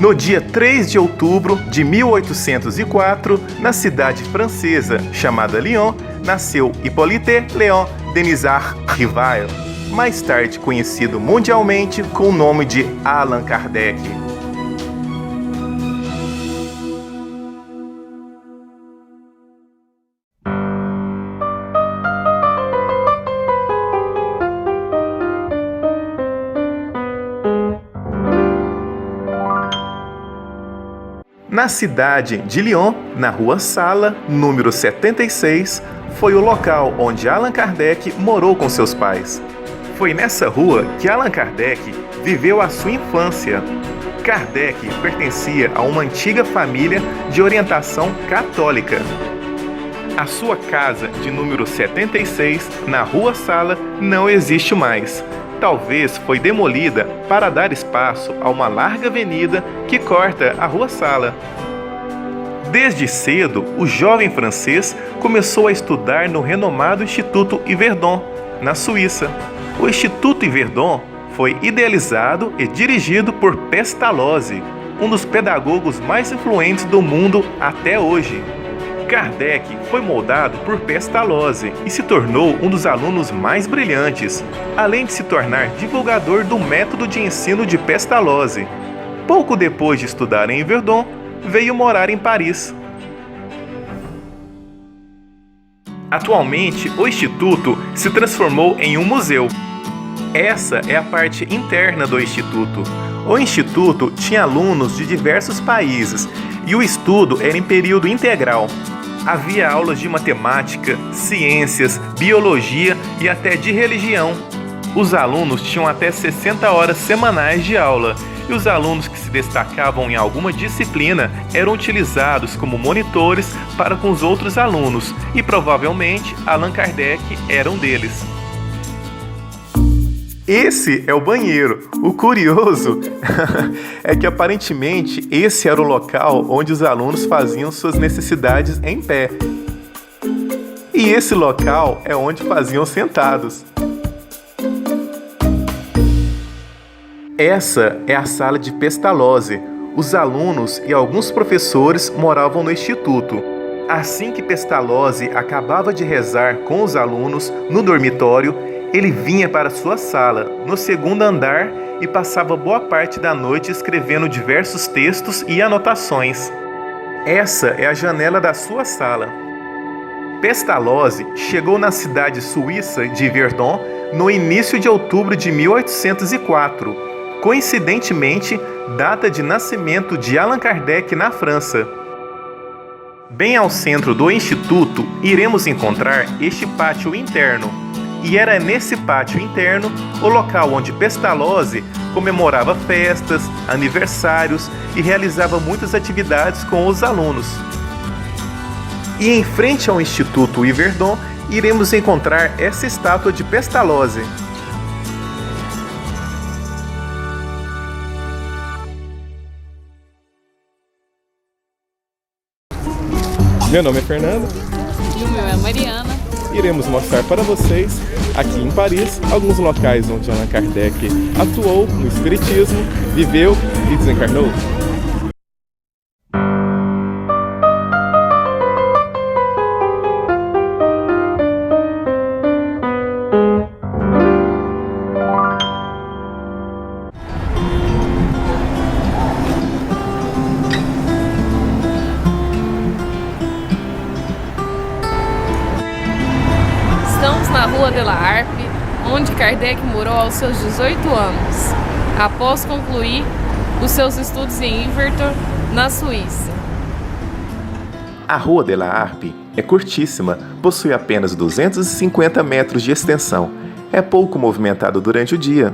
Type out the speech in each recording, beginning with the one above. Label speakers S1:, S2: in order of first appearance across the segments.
S1: No dia 3 de outubro de 1804, na cidade francesa chamada Lyon, nasceu Hippolyte Léon Denisard Rivail, mais tarde conhecido mundialmente com o nome de Allan Kardec. Na cidade de Lyon, na Rua Sala, número 76, foi o local onde Allan Kardec morou com seus pais. Foi nessa rua que Allan Kardec viveu a sua infância. Kardec pertencia a uma antiga família de orientação católica. A sua casa de número 76, na Rua Sala, não existe mais. Talvez foi demolida para dar espaço a uma larga avenida que corta a Rua Sala. Desde cedo, o jovem francês começou a estudar no renomado Instituto Yverdon, na Suíça. O Instituto Yverdon foi idealizado e dirigido por Pestalozzi, um dos pedagogos mais influentes do mundo até hoje. Kardec foi moldado por Pestalozzi e se tornou um dos alunos mais brilhantes, além de se tornar divulgador do método de ensino de Pestalozzi. Pouco depois de estudar em Yverdon, veio morar em Paris. Atualmente, o Instituto se transformou em um museu. Essa é a parte interna do Instituto. O Instituto tinha alunos de diversos países e o estudo era em período integral. Havia aulas de matemática, ciências, biologia e até de religião. Os alunos tinham até 60 horas semanais de aula e os alunos que se destacavam em alguma disciplina eram utilizados como monitores para com os outros alunos e provavelmente Allan Kardec era um deles. Esse é o banheiro. O curioso é que aparentemente esse era o local onde os alunos faziam suas necessidades em pé. E esse local é onde faziam sentados. Essa é a sala de Pestalozzi. Os alunos e alguns professores moravam no instituto. Assim que Pestalozzi acabava de rezar com os alunos no dormitório, ele vinha para sua sala, no segundo andar, e passava boa parte da noite escrevendo diversos textos e anotações. Essa é a janela da sua sala. Pestalozzi chegou na cidade suíça de Yverdon no início de outubro de 1804, coincidentemente, data de nascimento de Allan Kardec na França. Bem ao centro do instituto, iremos encontrar este pátio interno. E era nesse pátio interno o local onde Pestalozzi comemorava festas, aniversários e realizava muitas atividades com os alunos. E em frente ao Instituto Yverdon, iremos encontrar essa estátua de Pestalozzi.
S2: Meu nome é Fernando.
S3: E o meu é Mariana.
S2: Iremos mostrar para vocês, aqui em Paris, alguns locais onde Allan Kardec atuou no espiritismo, viveu e desencarnou.
S3: Estamos na Rua de la Harpe, onde Kardec morou aos seus 18 anos, após concluir os seus estudos em Yverdon, na Suíça.
S1: A Rua de la Harpe é curtíssima, possui apenas 250 metros de extensão. É pouco movimentado durante o dia.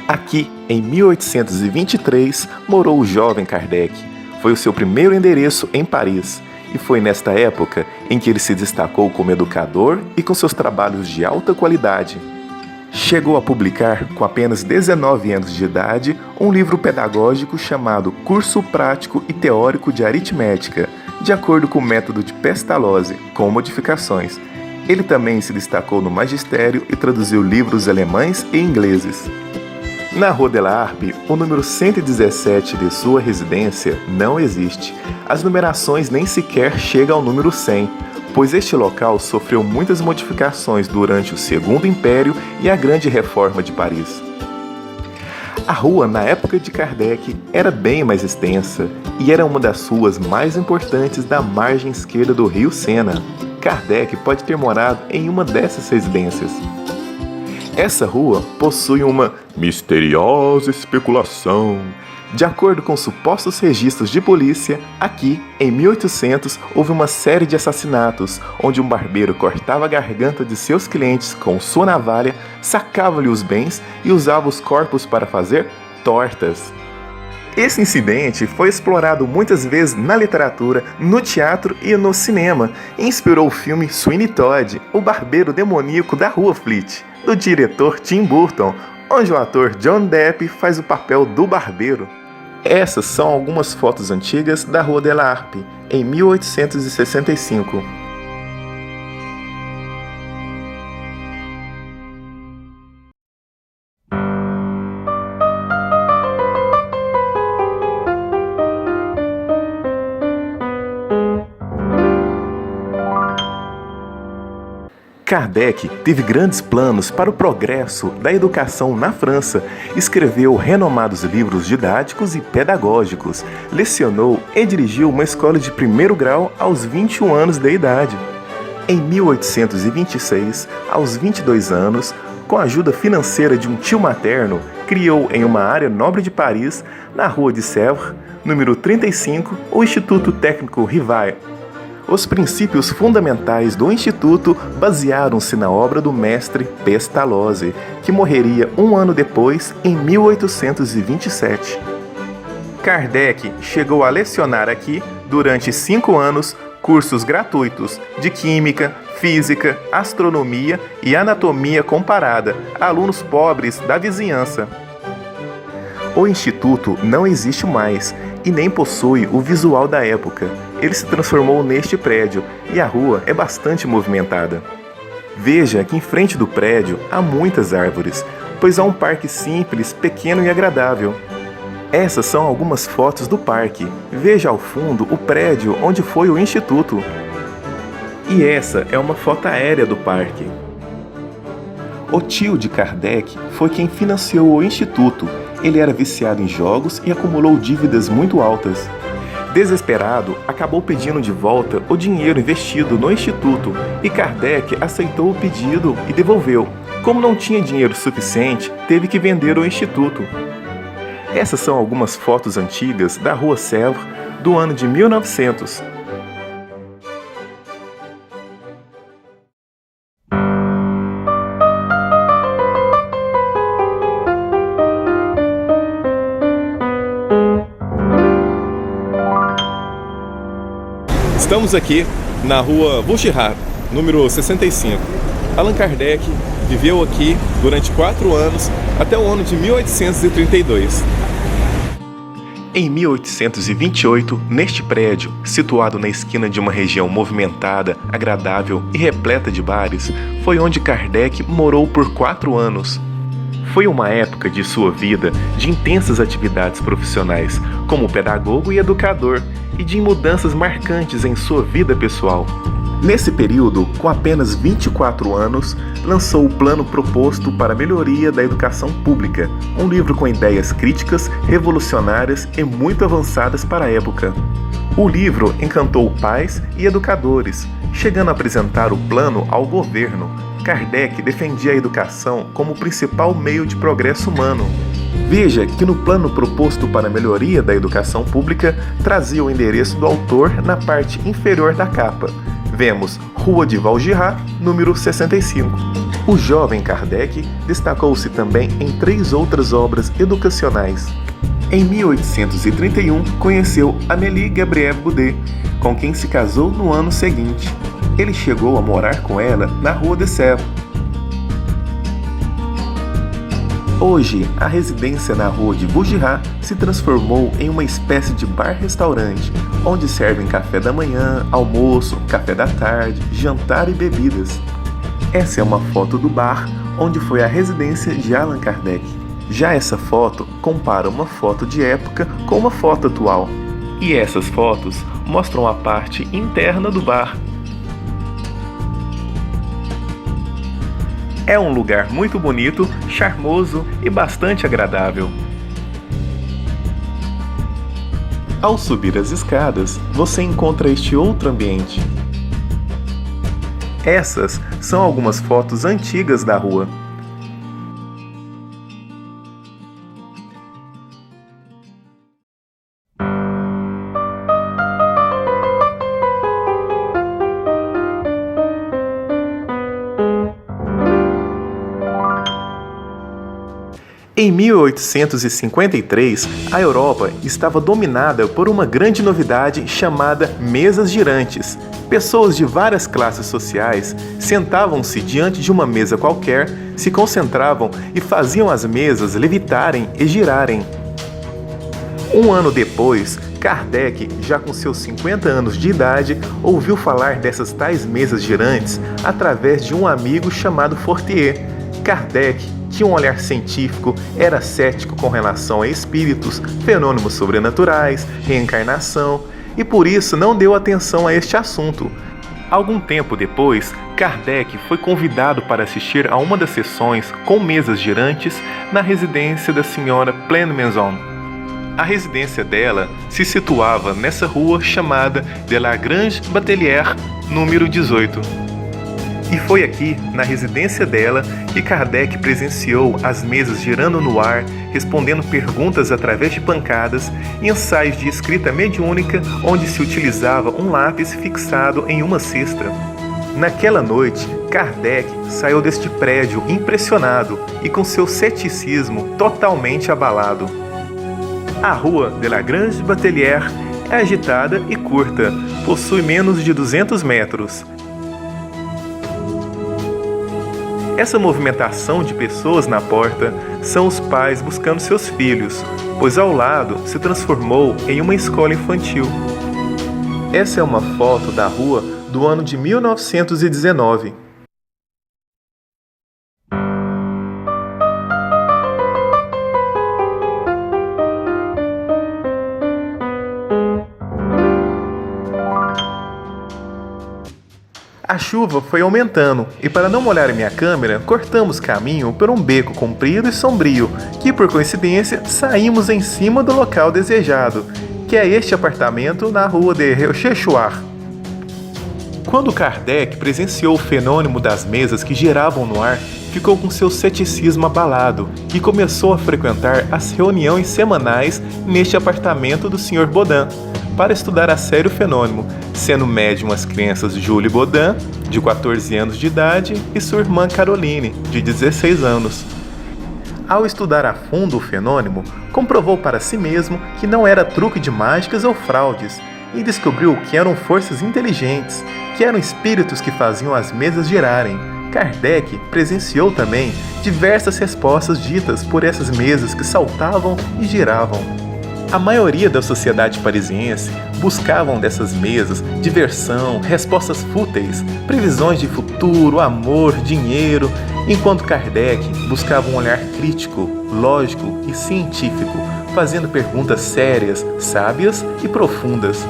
S1: Aqui, em 1823, morou o jovem Kardec. Foi o seu primeiro endereço em Paris. E foi nesta época em que ele se destacou como educador e com seus trabalhos de alta qualidade. Chegou a publicar, com apenas 19 anos de idade, um livro pedagógico chamado Curso Prático e Teórico de Aritmética, de acordo com o método de Pestalozzi, com modificações. Ele também se destacou no magistério e traduziu livros alemães e ingleses. Na Rua de la Harpe, o número 117 de sua residência não existe. As numerações nem sequer chegam ao número 100, pois este local sofreu muitas modificações durante o Segundo Império e a Grande Reforma de Paris. A rua, na época de Kardec, era bem mais extensa e era uma das ruas mais importantes da margem esquerda do rio Sena. Kardec pode ter morado em uma dessas residências. Essa rua possui uma misteriosa especulação. De acordo com supostos registros de polícia, aqui, em 1800, houve uma série de assassinatos, onde um barbeiro cortava a garganta de seus clientes com sua navalha, sacava-lhe os bens e usava os corpos para fazer tortas. Esse incidente foi explorado muitas vezes na literatura, no teatro e no cinema, e inspirou o filme Sweeney Todd, o barbeiro demoníaco da Rua Fleet, do diretor Tim Burton, onde o ator John Depp faz o papel do barbeiro. Essas são algumas fotos antigas da Rua de la Harpe, em 1865. Kardec teve grandes planos para o progresso da educação na França, escreveu renomados livros didáticos e pedagógicos, lecionou e dirigiu uma escola de primeiro grau aos 21 anos de idade. Em 1826, aos 22 anos, com a ajuda financeira de um tio materno, criou em uma área nobre de Paris, na Rua de Sèvres, número 35, o Instituto Técnico Rivail. Os princípios fundamentais do Instituto basearam-se na obra do mestre Pestalozzi, que morreria um ano depois, em 1827. Kardec chegou a lecionar aqui, durante 5 anos, cursos gratuitos de Química, Física, Astronomia e Anatomia comparada a alunos pobres da vizinhança. O Instituto não existe mais e nem possui o visual da época. Ele se transformou neste prédio e a rua é bastante movimentada. Veja que em frente do prédio há muitas árvores, pois há um parque simples, pequeno e agradável. Essas são algumas fotos do parque. Veja ao fundo o prédio onde foi o Instituto. E essa é uma foto aérea do parque. O tio de Kardec foi quem financiou o Instituto. Ele era viciado em jogos e acumulou dívidas muito altas. Desesperado, acabou pedindo de volta o dinheiro investido no Instituto e Kardec aceitou o pedido e devolveu. Como não tinha dinheiro suficiente, teve que vender o Instituto. Essas são algumas fotos antigas da Rua Sèvres do ano de 1900.
S2: Estamos aqui na Rua Vaugirard, número 65. Allan Kardec viveu aqui durante 4 anos, até o ano de 1832.
S1: Em 1828, neste prédio, situado na esquina de uma região movimentada, agradável e repleta de bares, foi onde Kardec morou por 4 anos. Foi uma época de sua vida de intensas atividades profissionais, como pedagogo e educador, e de mudanças marcantes em sua vida pessoal. Nesse período, com apenas 24 anos, lançou o Plano Proposto para a Melhoria da Educação Pública, um livro com ideias críticas, revolucionárias e muito avançadas para a época. O livro encantou pais e educadores, chegando a apresentar o plano ao governo. Kardec defendia a educação como o principal meio de progresso humano. Veja que no plano proposto para a melhoria da educação pública trazia o endereço do autor na parte inferior da capa. Vemos Rua de Vaugirard, número 65. O jovem Kardec destacou-se também em 3 outras obras educacionais. Em 1831, conheceu Amélie Gabrielle Boudet, com quem se casou no ano seguinte. Ele chegou a morar com ela na Rua de Sèvres. Hoje, a residência na Rua de Vaugirard se transformou em uma espécie de bar-restaurante, onde servem café da manhã, almoço, café da tarde, jantar e bebidas. Essa é uma foto do bar onde foi a residência de Allan Kardec. Já essa foto compara uma foto de época com uma foto atual. E essas fotos mostram a parte interna do bar. É um lugar muito bonito, charmoso e bastante agradável. Ao subir as escadas, você encontra este outro ambiente. Essas são algumas fotos antigas da rua. Em 1853, a Europa estava dominada por uma grande novidade chamada mesas girantes. Pessoas de várias classes sociais sentavam-se diante de uma mesa qualquer, se concentravam e faziam as mesas levitarem e girarem. Um ano depois, Kardec, já com seus 50 anos de idade, ouviu falar dessas tais mesas girantes através de um amigo chamado Fortier. Kardec tinha um olhar científico, era cético com relação a espíritos, fenômenos sobrenaturais, reencarnação, e por isso não deu atenção a este assunto. Algum tempo depois, Kardec foi convidado para assistir a uma das sessões com mesas girantes na residência da senhora Pleine-Maison. A residência dela se situava nessa rua chamada de la Grange Batelière, número 18. E foi aqui, na residência dela, que Kardec presenciou as mesas girando no ar, respondendo perguntas através de pancadas e ensaios de escrita mediúnica onde se utilizava um lápis fixado em uma cesta. Naquela noite, Kardec saiu deste prédio impressionado e com seu ceticismo totalmente abalado. A rua de la Grange Batelière é agitada e curta, possui menos de 200 metros. Essa movimentação de pessoas na porta são os pais buscando seus filhos, pois ao lado se transformou em uma escola infantil. Essa é uma foto da rua do ano de 1919. A chuva foi aumentando e, para não molhar minha câmera, cortamos caminho por um beco comprido e sombrio, que por coincidência saímos em cima do local desejado, que é este apartamento na rua de Rochechouart. Quando Kardec presenciou o fenômeno das mesas que giravam no ar, ficou com seu ceticismo abalado e começou a frequentar as reuniões semanais neste apartamento do Sr. Baudin, para estudar a sério o fenômeno, sendo médium as crianças Julie Baudin, de 14 anos de idade, e sua irmã Caroline, de 16 anos. Ao estudar a fundo o fenômeno, comprovou para si mesmo que não era truque de mágicas ou fraudes, e descobriu que eram forças inteligentes, que eram espíritos que faziam as mesas girarem. Kardec presenciou também diversas respostas ditas por essas mesas que saltavam e giravam. A maioria da sociedade parisiense buscavam dessas mesas diversão, respostas fúteis, previsões de futuro, amor, dinheiro, enquanto Kardec buscava um olhar crítico, lógico e científico, fazendo perguntas sérias, sábias e profundas.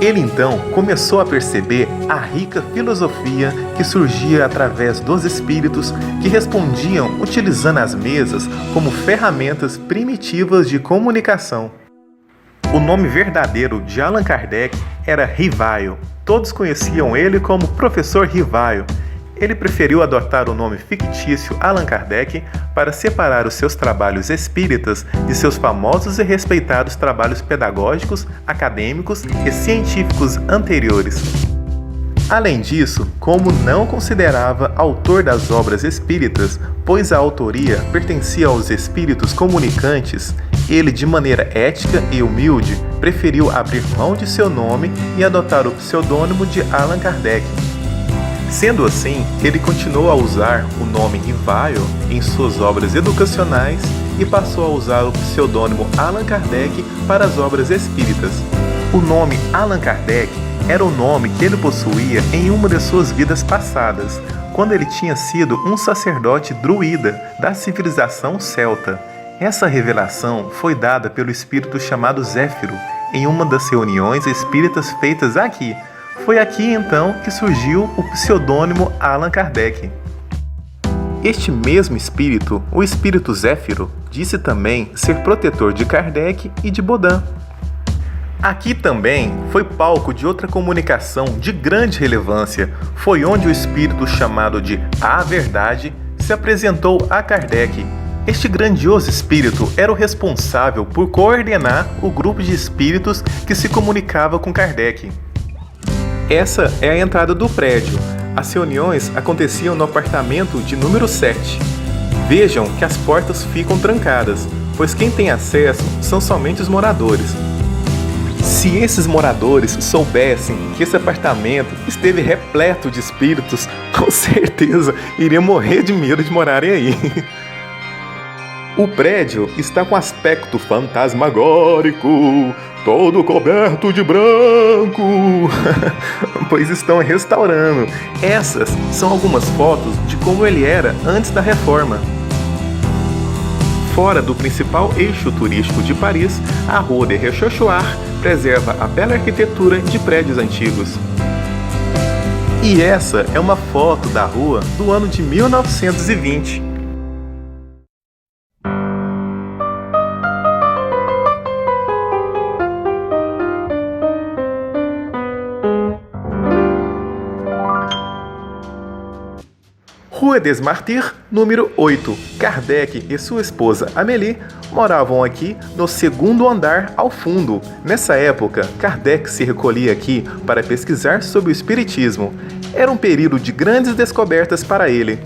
S1: Ele então começou a perceber a rica filosofia que surgia através dos espíritos que respondiam utilizando as mesas como ferramentas primitivas de comunicação. O nome verdadeiro de Allan Kardec era Rivaio. Todos conheciam ele como Professor Rivaio. Ele preferiu adotar o nome fictício Allan Kardec para separar os seus trabalhos espíritas de seus famosos e respeitados trabalhos pedagógicos, acadêmicos e científicos anteriores. Além disso, como não considerava autor das obras espíritas, pois a autoria pertencia aos espíritos comunicantes, ele, de maneira ética e humilde, preferiu abrir mão de seu nome e adotar o pseudônimo de Allan Kardec. Sendo assim, ele continuou a usar o nome Rivaio em suas obras educacionais e passou a usar o pseudônimo Allan Kardec para as obras espíritas. O nome Allan Kardec era o nome que ele possuía em uma de suas vidas passadas, quando ele tinha sido um sacerdote druida da civilização celta. Essa revelação foi dada pelo espírito chamado Zéfiro em uma das reuniões espíritas feitas aqui. Foi aqui então que surgiu o pseudônimo Allan Kardec. Este mesmo espírito, o espírito Zéfiro, disse também ser protetor de Kardec e de Baudin. Aqui também foi palco de outra comunicação de grande relevância. Foi onde o espírito chamado de A Verdade se apresentou a Kardec. Este grandioso espírito era o responsável por coordenar o grupo de espíritos que se comunicava com Kardec. Essa é a entrada do prédio. As reuniões aconteciam no apartamento de número 7. Vejam que as portas ficam trancadas, pois quem tem acesso são somente os moradores. Se esses moradores soubessem que esse apartamento esteve repleto de espíritos, com certeza iriam morrer de medo de morarem aí. O prédio está com aspecto fantasmagórico, todo coberto de branco, pois estão restaurando. Essas são algumas fotos de como ele era antes da reforma. Fora do principal eixo turístico de Paris, a Rua de Rochechouart preserva a bela arquitetura de prédios antigos. E essa é uma foto da rua do ano de 1920. Rue des Martyrs, número 8. Kardec e sua esposa Amélie moravam aqui no segundo andar ao fundo. Nessa época, Kardec se recolhia aqui para pesquisar sobre o espiritismo. Era um período de grandes descobertas para ele.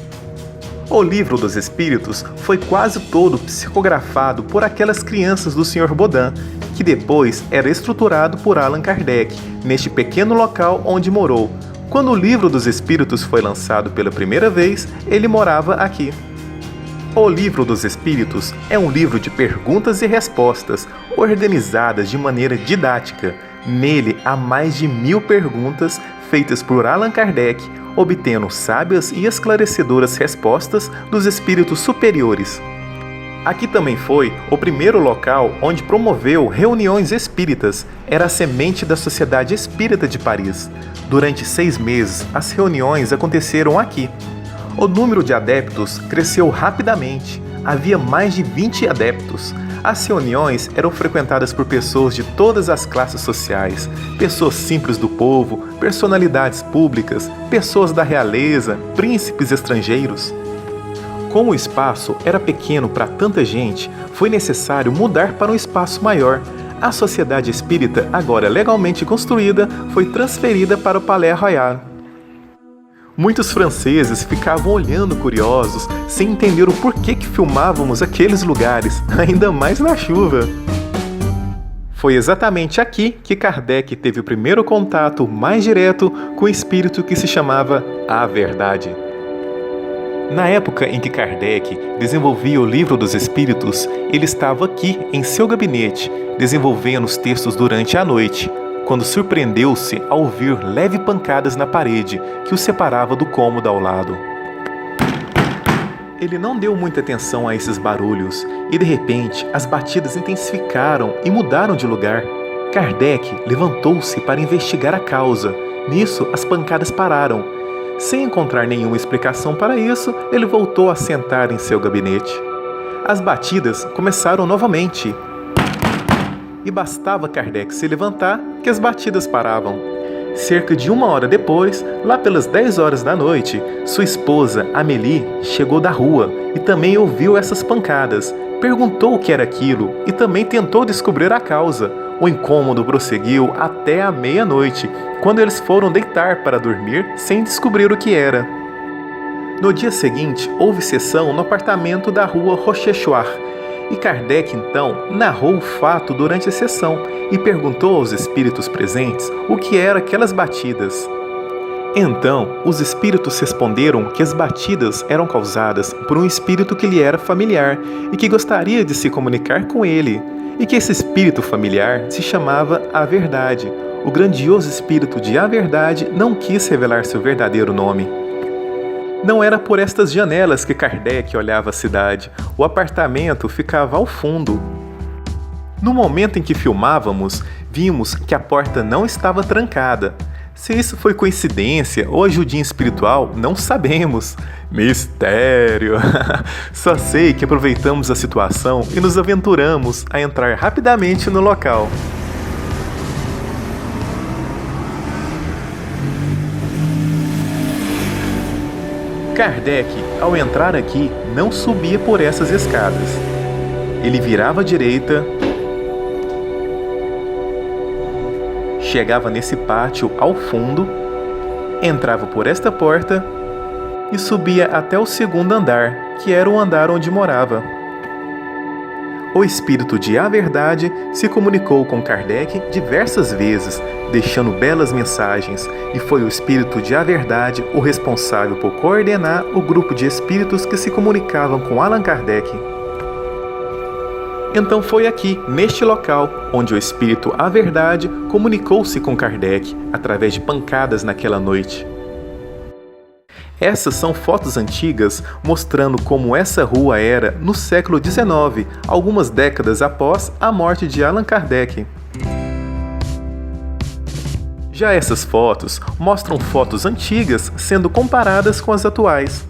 S1: O Livro dos Espíritos foi quase todo psicografado por aquelas crianças do Sr. Baudin, que depois era estruturado por Allan Kardec, neste pequeno local onde morou. Quando o Livro dos Espíritos foi lançado pela primeira vez, ele morava aqui. O Livro dos Espíritos é um livro de perguntas e respostas, organizadas de maneira didática. Nele há mais de 1000 perguntas feitas por Allan Kardec, obtendo sábias e esclarecedoras respostas dos espíritos superiores. Aqui também foi o primeiro local onde promoveu reuniões espíritas. Era a semente da Sociedade Espírita de Paris. Durante 6 meses, as reuniões aconteceram aqui. O número de adeptos cresceu rapidamente. Havia mais de 20 adeptos. As reuniões eram frequentadas por pessoas de todas as classes sociais, pessoas simples do povo, personalidades públicas, pessoas da realeza, príncipes estrangeiros. Como o espaço era pequeno para tanta gente, foi necessário mudar para um espaço maior. A Sociedade Espírita, agora legalmente construída, foi transferida para o Palais Royal. Muitos franceses ficavam olhando curiosos, sem entender o porquê que filmávamos aqueles lugares, ainda mais na chuva. Foi exatamente aqui que Kardec teve o primeiro contato mais direto com o espírito que se chamava A Verdade. Na época em que Kardec desenvolvia o Livro dos Espíritos, ele estava aqui em seu gabinete, desenvolvendo os textos durante a noite, quando surpreendeu-se ao ouvir leves pancadas na parede que o separava do cômodo ao lado. Ele não deu muita atenção a esses barulhos e, de repente, as batidas intensificaram e mudaram de lugar. Kardec levantou-se para investigar a causa. Nisso, as pancadas pararam. Sem encontrar nenhuma explicação para isso, ele voltou a sentar em seu gabinete. As batidas começaram novamente. E bastava Kardec se levantar que as batidas paravam. Cerca de 1 hora depois, lá pelas 10 horas da noite, sua esposa, Amélie, chegou da rua e também ouviu essas pancadas. Perguntou o que era aquilo e também tentou descobrir a causa. O incômodo prosseguiu até a meia-noite, quando eles foram deitar para dormir sem descobrir o que era. No dia seguinte, houve sessão no apartamento da Rua Rochechouart, e Kardec então narrou o fato durante a sessão e perguntou aos espíritos presentes o que eram aquelas batidas. Então, os espíritos responderam que as batidas eram causadas por um espírito que lhe era familiar e que gostaria de se comunicar com ele, e que esse espírito familiar se chamava A Verdade. O grandioso espírito de A Verdade não quis revelar seu verdadeiro nome. Não era por estas janelas que Kardec olhava a cidade. O apartamento ficava ao fundo. No momento em que filmávamos, vimos que a porta não estava trancada. Se isso foi coincidência ou ajudinha espiritual, não sabemos. Mistério! Só sei que aproveitamos a situação e nos aventuramos a entrar rapidamente no local. Kardec, ao entrar aqui, não subia por essas escadas. Ele virava à direita, chegava nesse pátio ao fundo, entrava por esta porta e subia até o segundo andar, que era o andar onde morava. O espírito de A Verdade se comunicou com Kardec diversas vezes, deixando belas mensagens, e foi o espírito de A Verdade o responsável por coordenar o grupo de espíritos que se comunicavam com Allan Kardec. Então foi aqui, neste local, onde o espírito A Verdade comunicou-se com Kardec através de pancadas naquela noite. Essas são fotos antigas mostrando como essa rua era no século XIX, algumas décadas após a morte de Allan Kardec. Já essas fotos mostram fotos antigas sendo comparadas com as atuais.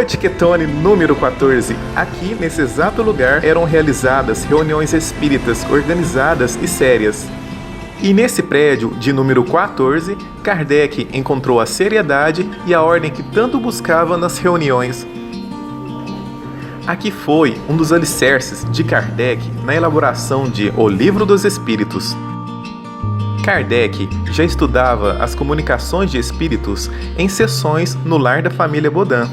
S1: Rua Tiquetone, número 14. Aqui, nesse exato lugar, eram realizadas reuniões espíritas organizadas e sérias. E nesse prédio, de número 14, Kardec encontrou a seriedade e a ordem que tanto buscava nas reuniões. Aqui foi um dos alicerces de Kardec na elaboração de O Livro dos Espíritos. Kardec já estudava as comunicações de espíritos em sessões no lar da família Bodin.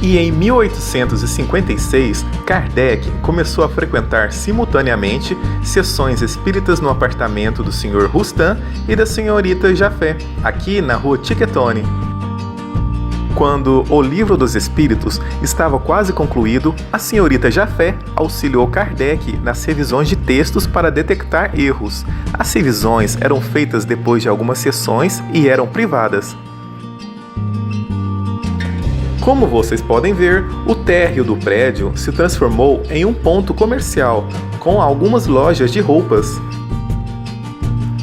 S1: E em 1856, Kardec começou a frequentar simultaneamente sessões espíritas no apartamento do Sr. Roustan e da Senhorita Jafé, aqui na Rua Tiquetone. Quando O Livro dos Espíritos estava quase concluído, a Senhorita Jafé auxiliou Kardec nas revisões de textos para detectar erros. As revisões eram feitas depois de algumas sessões e eram privadas. Como vocês podem ver, o térreo do prédio se transformou em um ponto comercial, com algumas lojas de roupas.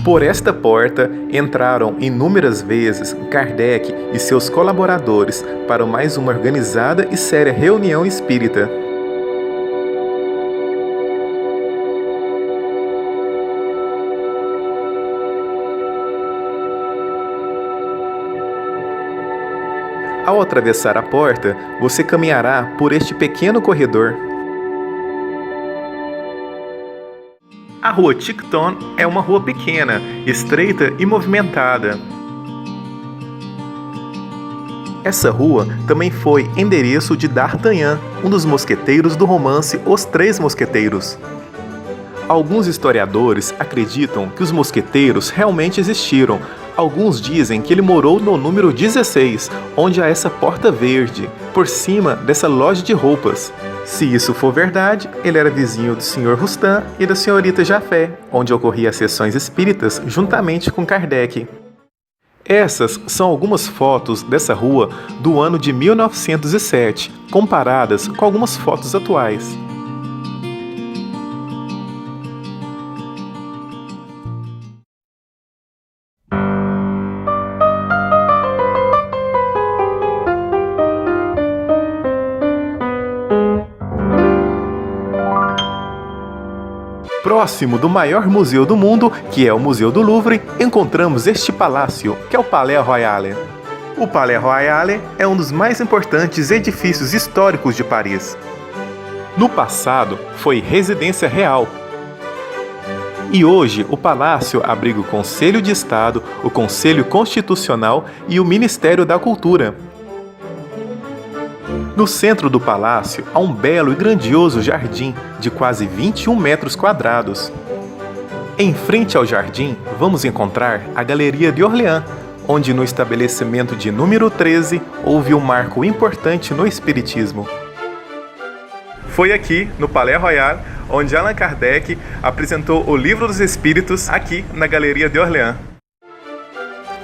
S1: Por esta porta entraram inúmeras vezes Kardec e seus colaboradores para mais uma organizada e séria reunião espírita. Ao atravessar a porta, você caminhará por este pequeno corredor. A Rua Tiquetone é uma rua pequena, estreita e movimentada. Essa rua também foi endereço de D'Artagnan, um dos mosqueteiros do romance Os Três Mosqueteiros. Alguns historiadores acreditam que os mosqueteiros realmente existiram. Alguns dizem que ele morou no número 16, onde há essa porta verde, por cima dessa loja de roupas. Se isso for verdade, ele era vizinho do Sr. Roustan e da Senhorita Jafé, onde ocorriam as sessões espíritas juntamente com Kardec. Essas são algumas fotos dessa rua do ano de 1907, comparadas com algumas fotos atuais. Próximo do maior museu do mundo, que é o Museu do Louvre, encontramos este palácio, que é o Palais Royal. O Palais Royal é um dos mais importantes edifícios históricos de Paris. No passado, foi residência real. E hoje, o palácio abriga o Conselho de Estado, o Conselho Constitucional e o Ministério da Cultura. No centro do palácio há um belo e grandioso jardim de quase 21 metros quadrados. Em frente ao jardim, vamos encontrar a Galeria de Orleans, onde no estabelecimento de número 13 houve um marco importante no espiritismo. Foi aqui, no Palais Royal, onde Allan Kardec apresentou o Livro dos Espíritos, aqui na Galeria de Orleans.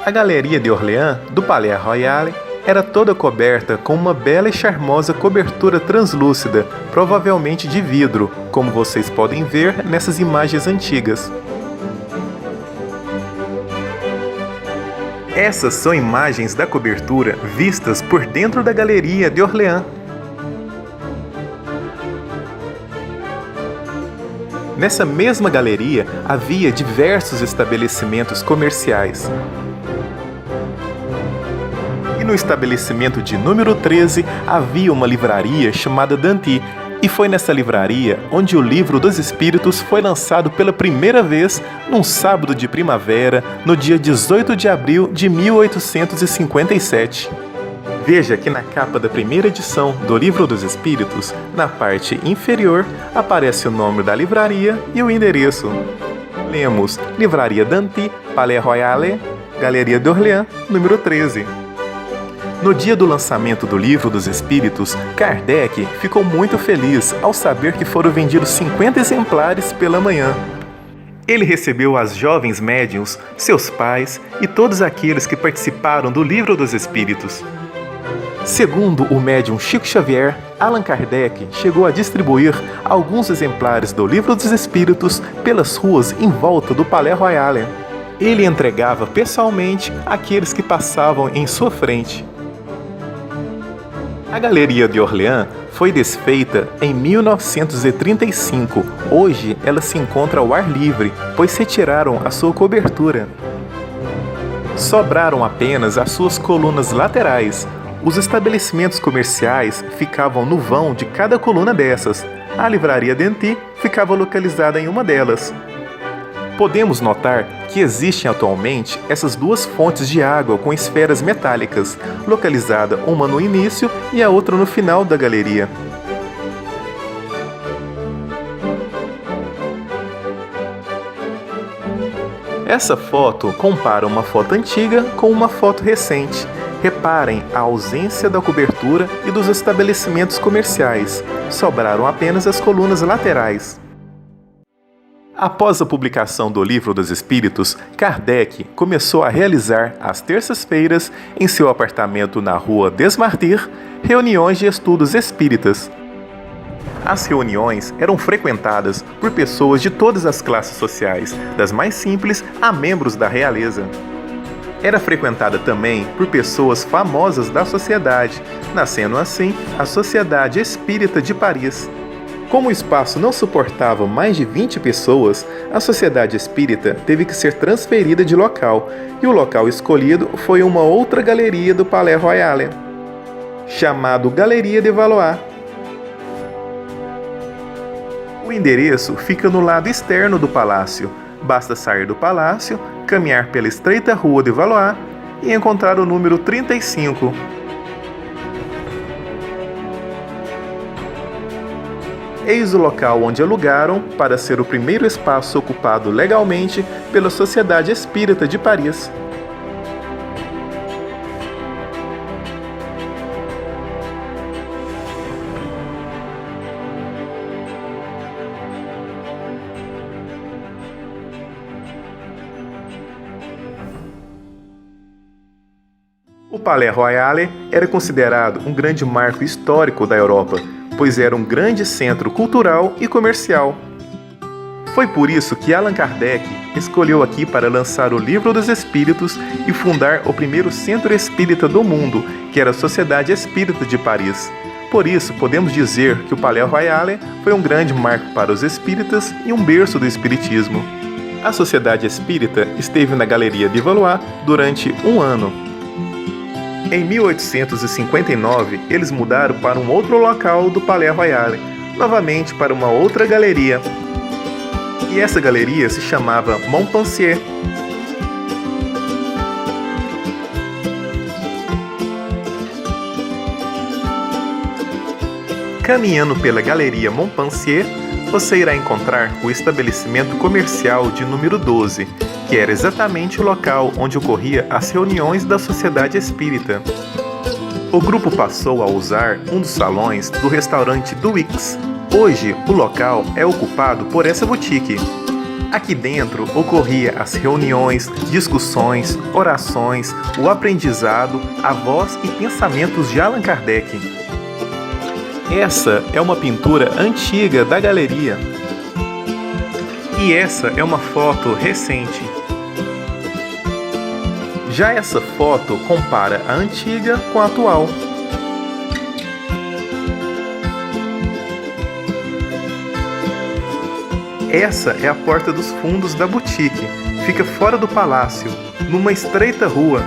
S1: A Galeria de Orleans, do Palais Royal, era toda coberta com uma bela e charmosa cobertura translúcida, provavelmente de vidro, como vocês podem ver nessas imagens antigas. Essas são imagens da cobertura vistas por dentro da Galeria de Orleans. Nessa mesma galeria havia diversos estabelecimentos comerciais. E no estabelecimento de número 13 havia uma livraria chamada Danty, e foi nessa livraria onde o Livro dos Espíritos foi lançado pela primeira vez num sábado de primavera, no dia 18 de abril de 1857. Veja que na capa da primeira edição do Livro dos Espíritos, na parte inferior, aparece o nome da livraria e o endereço. Lemos Livraria Danty, Palais Royal, Galeria de Orleans, número 13. No dia do lançamento do Livro dos Espíritos, Kardec ficou muito feliz ao saber que foram vendidos 50 exemplares pela manhã. Ele recebeu as jovens médiuns, seus pais e todos aqueles que participaram do Livro dos Espíritos. Segundo o médium Chico Xavier, Allan Kardec chegou a distribuir alguns exemplares do Livro dos Espíritos pelas ruas em volta do Palais Royal. Ele entregava pessoalmente àqueles que passavam em sua frente. A Galeria de Orleans foi desfeita em 1935. Hoje ela se encontra ao ar livre, pois retiraram a sua cobertura. Sobraram apenas as suas colunas laterais. Os estabelecimentos comerciais ficavam no vão de cada coluna dessas. A livraria Danty ficava localizada em uma delas. Podemos notar que existem atualmente essas duas fontes de água com esferas metálicas, localizada uma no início e a outra no final da galeria. Essa foto compara uma foto antiga com uma foto recente. Reparem a ausência da cobertura e dos estabelecimentos comerciais. Sobraram apenas as colunas laterais. Após a publicação do Livro dos Espíritos, Kardec começou a realizar, às terças-feiras, em seu apartamento na rua des Martyrs, reuniões de estudos espíritas. As reuniões eram frequentadas por pessoas de todas as classes sociais, das mais simples a membros da realeza. Era frequentada também por pessoas famosas da sociedade, nascendo assim a Sociedade Espírita de Paris. Como o espaço não suportava mais de 20 pessoas, a Sociedade Espírita teve que ser transferida de local, e o local escolhido foi uma outra galeria do Palais Royal, chamado Galeria de Valois. O endereço fica no lado externo do palácio. Basta sair do palácio, caminhar pela estreita rua de Valois e encontrar o número 35. Eis o local onde alugaram para ser o primeiro espaço ocupado legalmente pela Sociedade Espírita de Paris. O Palais Royal era considerado um grande marco histórico da Europa, pois era um grande centro cultural e comercial. Foi por isso que Allan Kardec escolheu aqui para lançar o Livro dos Espíritos e fundar o primeiro centro espírita do mundo, que era a Sociedade Espírita de Paris. Por isso, podemos dizer que o Palais Royal foi um grande marco para os espíritas e um berço do espiritismo. A Sociedade Espírita esteve na Galeria de Valois durante um ano. Em 1859, eles mudaram para um outro local do Palais Royal, novamente para uma outra galeria. E essa galeria se chamava Montpensier. Caminhando pela Galeria Montpensier, você irá encontrar o estabelecimento comercial de número 12, que era exatamente o local onde ocorria as reuniões da Sociedade Espírita. O grupo passou a usar um dos salões do restaurante do Wix. Hoje, o local é ocupado por essa boutique. Aqui dentro ocorria as reuniões, discussões, orações, o aprendizado, a voz e pensamentos de Allan Kardec. Essa é uma pintura antiga da galeria. E essa é uma foto recente. Já essa foto compara a antiga com a atual. Essa é a porta dos fundos da boutique. Fica fora do palácio, numa estreita rua.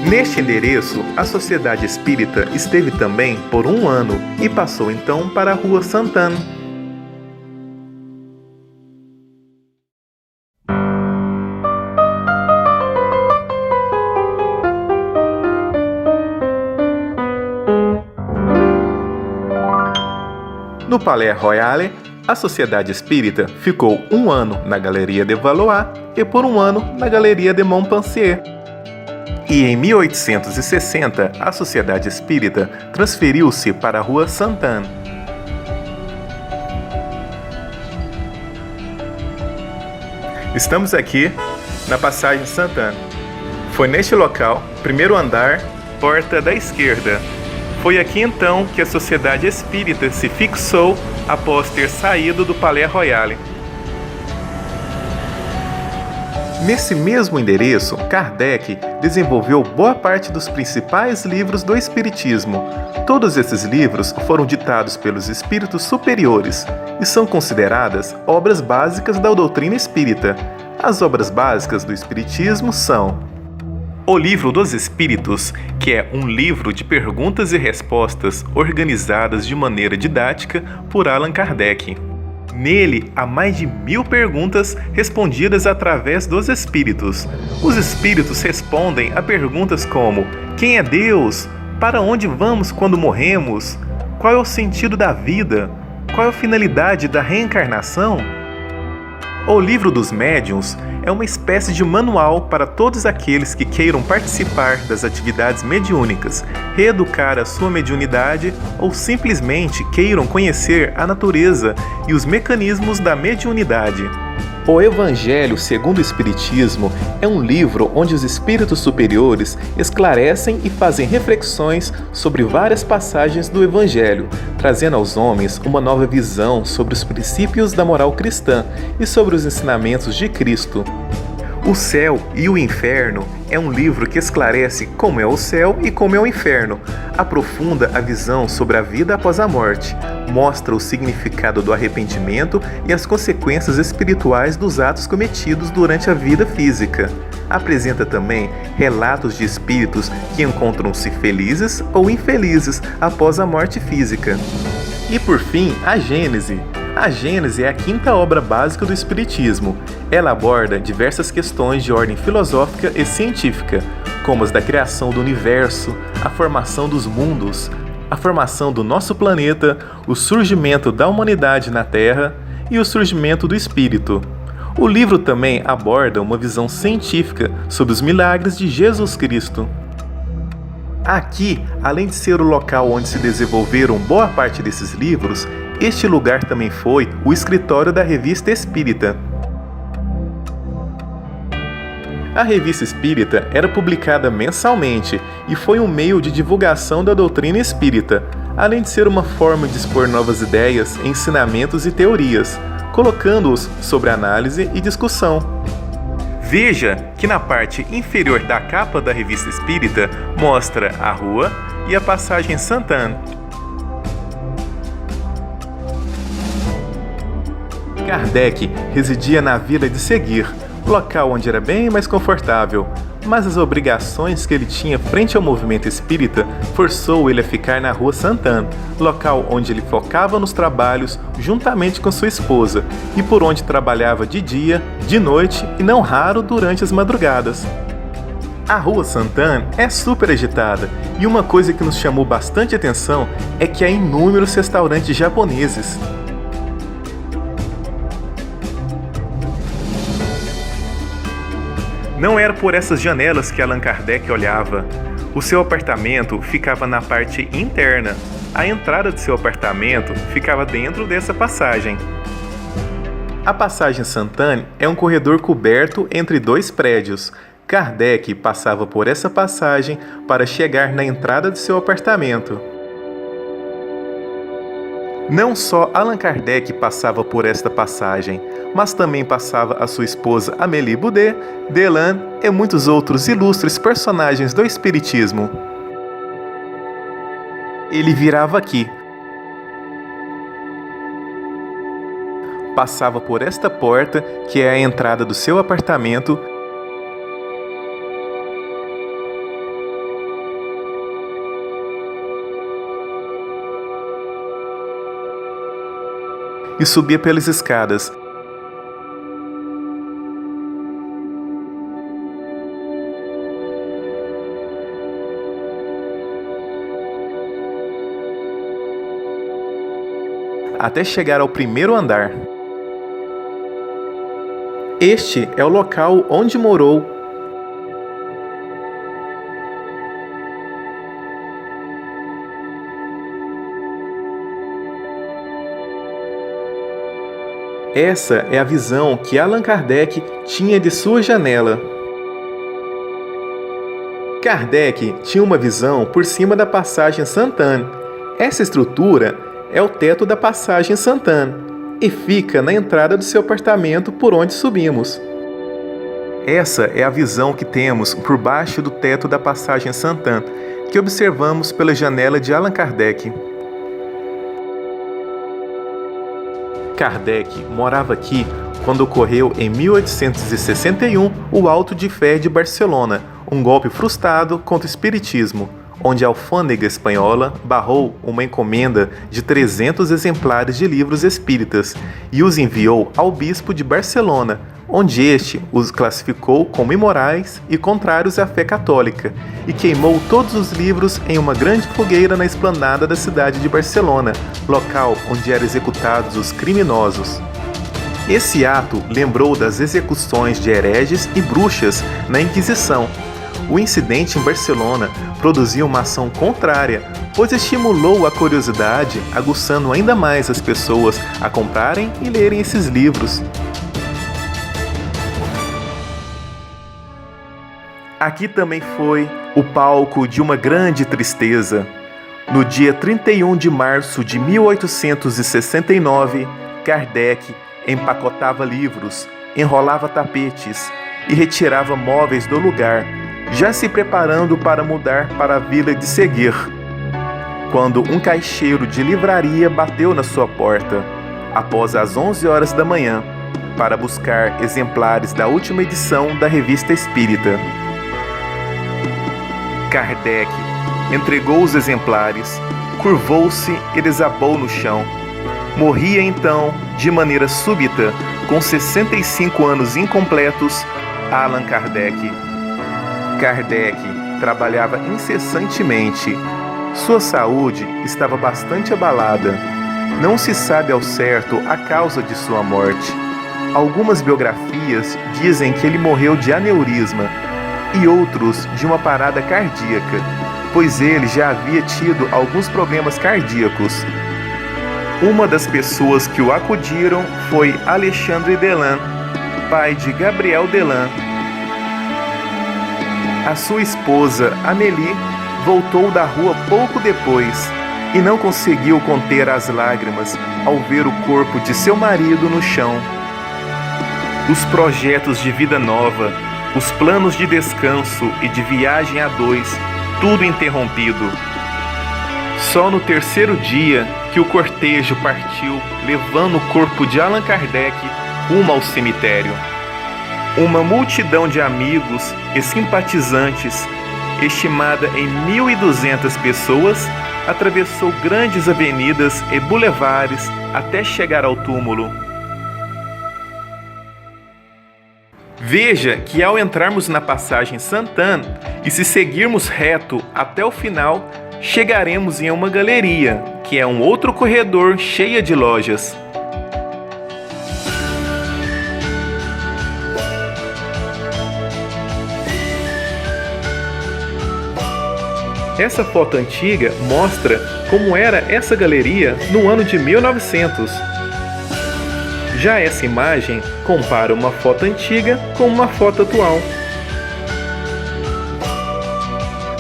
S1: Neste endereço, a Sociedade Espírita esteve também por 1 ano e passou então para a Rua Sainte-Anne. No Palais Royal, a Sociedade Espírita ficou 1 ano na Galeria de Valois e por 1 ano na Galeria de Montpensier. E em 1860, a Sociedade Espírita transferiu-se para a Rua Sainte-Anne. Estamos aqui na Passagem Sainte-Anne. Foi neste local, primeiro andar, porta da esquerda. Foi aqui então que a Sociedade Espírita se fixou após ter saído do Palais Royal. Nesse mesmo endereço, Kardec desenvolveu boa parte dos principais livros do Espiritismo. Todos esses livros foram ditados pelos espíritos superiores e são consideradas obras básicas da doutrina espírita. As obras básicas do Espiritismo são O Livro dos Espíritos, que é um livro de perguntas e respostas organizadas de maneira didática por Allan Kardec. Nele, há mais de 1000 perguntas respondidas através dos espíritos. Os espíritos respondem a perguntas como: quem é Deus? Para onde vamos quando morremos? Qual é o sentido da vida? Qual é a finalidade da reencarnação? O Livro dos Médiuns é uma espécie de manual para todos aqueles que queiram participar das atividades mediúnicas, reeducar a sua mediunidade ou simplesmente queiram conhecer a natureza e os mecanismos da mediunidade. O Evangelho segundo o Espiritismo é um livro onde os espíritos superiores esclarecem e fazem reflexões sobre várias passagens do Evangelho, trazendo aos homens uma nova visão sobre os princípios da moral cristã e sobre os ensinamentos de Cristo. O Céu e o Inferno é um livro que esclarece como é o céu e como é o inferno, aprofunda a visão sobre a vida após a morte, mostra o significado do arrependimento e as consequências espirituais dos atos cometidos durante a vida física. Apresenta também relatos de espíritos que encontram-se felizes ou infelizes após a morte física. E por fim, a Gênese. A Gênese é a 5ª obra básica do Espiritismo. Ela aborda diversas questões de ordem filosófica e científica, como as da criação do universo, a formação dos mundos, a formação do nosso planeta, o surgimento da humanidade na Terra e o surgimento do Espírito. O livro também aborda uma visão científica sobre os milagres de Jesus Cristo. Aqui, além de ser o local onde se desenvolveram boa parte desses livros, este lugar também foi o escritório da Revista Espírita. A Revista Espírita era publicada mensalmente e foi um meio de divulgação da doutrina espírita, além de ser uma forma de expor novas ideias, ensinamentos e teorias, colocando-os sobre análise e discussão. Veja que na parte inferior da capa da Revista Espírita mostra a rua e a Passagem Sainte-Anne. Kardec residia na Vila de Seguir, local onde era bem mais confortável. mas as obrigações que ele tinha frente ao movimento espírita forçou ele a ficar na Rua Santana, local onde ele focava nos trabalhos juntamente com sua esposa e por onde trabalhava de dia, de noite e não raro durante as madrugadas. A Rua Santana é super agitada e uma coisa que nos chamou bastante atenção é que há inúmeros restaurantes japoneses. Não era por essas janelas que Allan Kardec olhava. O seu apartamento ficava na parte interna. A entrada de seu apartamento ficava dentro dessa passagem. A passagem Santana é um corredor coberto entre dois prédios. Kardec passava por essa passagem para chegar na entrada de seu apartamento. Não só Allan Kardec passava por esta passagem, mas também passava a sua esposa Amélie Boudet, Delane e muitos outros ilustres personagens do Espiritismo. Ele virava aqui. Passava por esta porta, que é a entrada do seu apartamento, e subia pelas escadas. Até chegar ao primeiro andar. Este é o local onde morou. Essa é a visão que Allan Kardec tinha de sua janela. Kardec tinha uma visão por cima da passagem Santana. Essa estrutura é o teto da passagem Santana e fica na entrada do seu apartamento por onde subimos. Essa é a visão que temos por baixo do teto da passagem Santana, que observamos pela janela de Allan Kardec. Kardec morava aqui quando ocorreu em 1861 o Auto de Fé de Barcelona, um golpe frustrado contra o espiritismo, onde a alfândega espanhola barrou uma encomenda de 300 exemplares de livros espíritas e os enviou ao bispo de Barcelona, onde este os classificou como imorais e contrários à fé católica, e queimou todos os livros em uma grande fogueira na esplanada da cidade de Barcelona, local onde eram executados os criminosos. Esse ato lembrou das execuções de hereges e bruxas na Inquisição. O incidente em Barcelona produziu uma ação contrária, pois estimulou a curiosidade, aguçando ainda mais as pessoas a comprarem e lerem esses livros. Aqui também foi o palco de uma grande tristeza. No dia 31 de março de 1869, Kardec empacotava livros, enrolava tapetes e retirava móveis do lugar, já se preparando para mudar para a vila de Seguir, quando um caixeiro de livraria bateu na sua porta, após as 11 horas da manhã, para buscar exemplares da última edição da Revista Espírita. Kardec entregou os exemplares, curvou-se e desabou no chão. Morria então, de maneira súbita, com 65 anos incompletos, Allan Kardec. Kardec trabalhava incessantemente. Sua saúde estava bastante abalada. Não se sabe ao certo a causa de sua morte. Algumas biografias dizem que ele morreu de aneurisma e outros de uma parada cardíaca, pois ele já havia tido alguns problemas cardíacos. Uma das pessoas que o acudiram foi Alexandre Delane, pai de Gabriel Delane. A sua esposa, Amélie, voltou da rua pouco depois e não conseguiu conter as lágrimas ao ver o corpo de seu marido no chão. Os projetos de vida nova, os planos de descanso e de viagem a dois, tudo interrompido. Só no terceiro dia que o cortejo partiu, levando o corpo de Allan Kardec rumo ao cemitério. Uma multidão de amigos e simpatizantes, estimada em 1.200 pessoas, atravessou grandes avenidas e bulevares até chegar ao túmulo. Veja que ao entrarmos na passagem Sainte-Anne e se seguirmos reto até o final, chegaremos em uma galeria, que é um outro corredor cheio de lojas. Essa foto antiga mostra como era essa galeria no ano de 1900. Já essa imagem compara uma foto antiga com uma foto atual.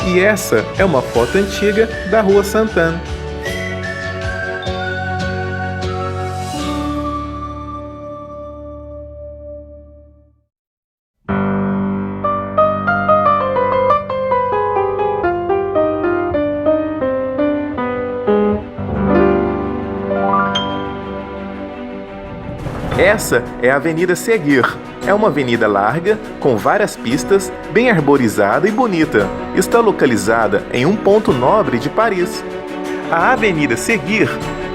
S1: E essa é uma foto antiga da Rua Sainte-Anne. Essa é a Avenida Seguir. É uma avenida larga, com várias pistas, bem arborizada e bonita. Está localizada em um ponto nobre de Paris. A Avenida Seguir